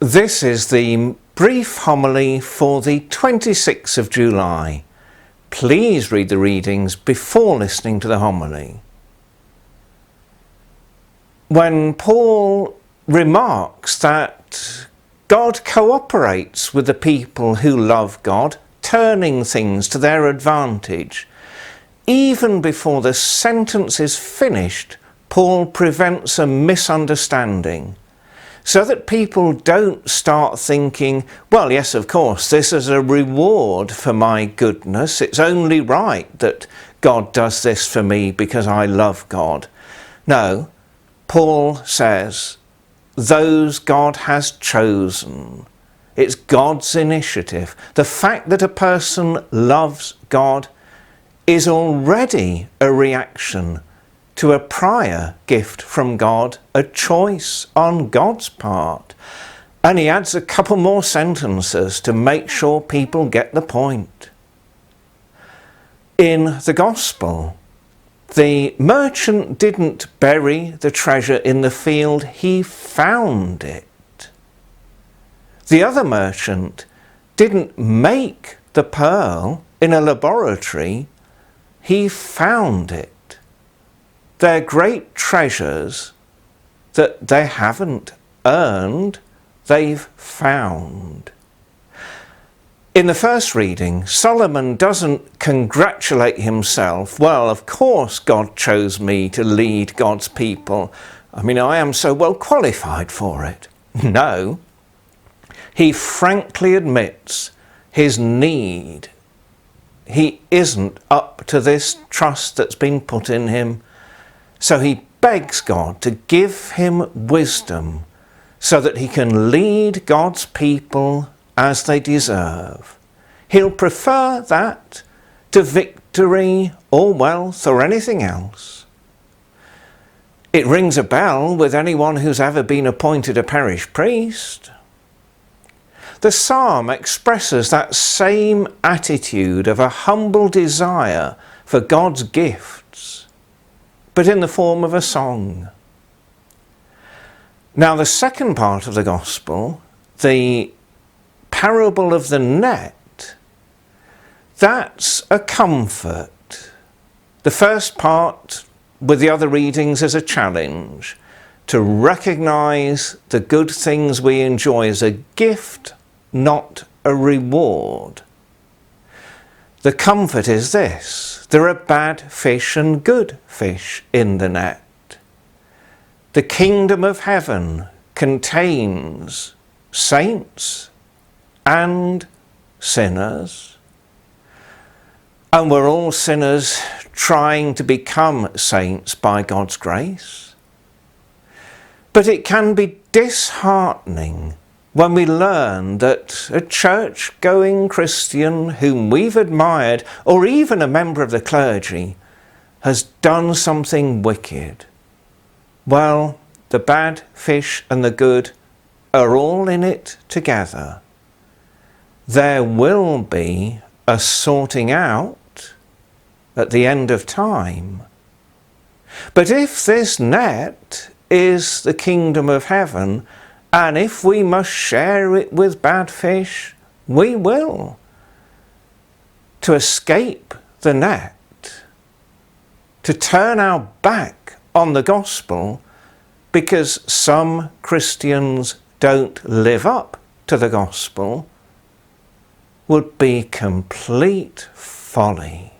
This is the brief homily for the 26th of July. Please read the readings before listening to the homily. When Paul remarks that God cooperates with the people who love God, turning things to their advantage, even before the sentence is finished, Paul prevents a misunderstanding, so that people don't start thinking, well, yes, of course, this is a reward for my goodness. It's only right that God does this for me because I love God. No, Paul says, those God has chosen. It's God's initiative. The fact that a person loves God is already a reaction to a prior gift from God, a choice on God's part. And he adds a couple more sentences to make sure people get the point. In the Gospel, the merchant didn't bury the treasure in the field, he found it. The other merchant didn't make the pearl in a laboratory, he found it. They're great treasures that they haven't earned, they've found. In the first reading, Solomon doesn't congratulate himself, well, of course God chose me to lead God's people. I mean, I am so well qualified for it. No, he frankly admits his need. He isn't up to this trust that's been put in him. So he begs God to give him wisdom so that he can lead God's people as they deserve. He'll prefer that to victory or wealth or anything else. It rings a bell with anyone who's ever been appointed a parish priest. The psalm expresses that same attitude of a humble desire for God's gifts, but in the form of a song. Now, the second part of the Gospel, the parable of the net, that's a comfort. The first part, with the other readings, is a challenge to recognise the good things we enjoy as a gift, not a reward. The comfort is this: there are bad fish and good fish in the net. The kingdom of heaven contains saints and sinners. And we're all sinners trying to become saints by God's grace. But it can be disheartening when we learn that a church-going Christian whom we've admired, or even a member of the clergy, has done something wicked. Well, the bad fish and the good are all in it together. There will be a sorting out at the end of time. But if this net is the kingdom of heaven, and if we must share it with bad fish, we will. To escape the net, to turn our back on the gospel because some Christians don't live up to the gospel, would be complete folly.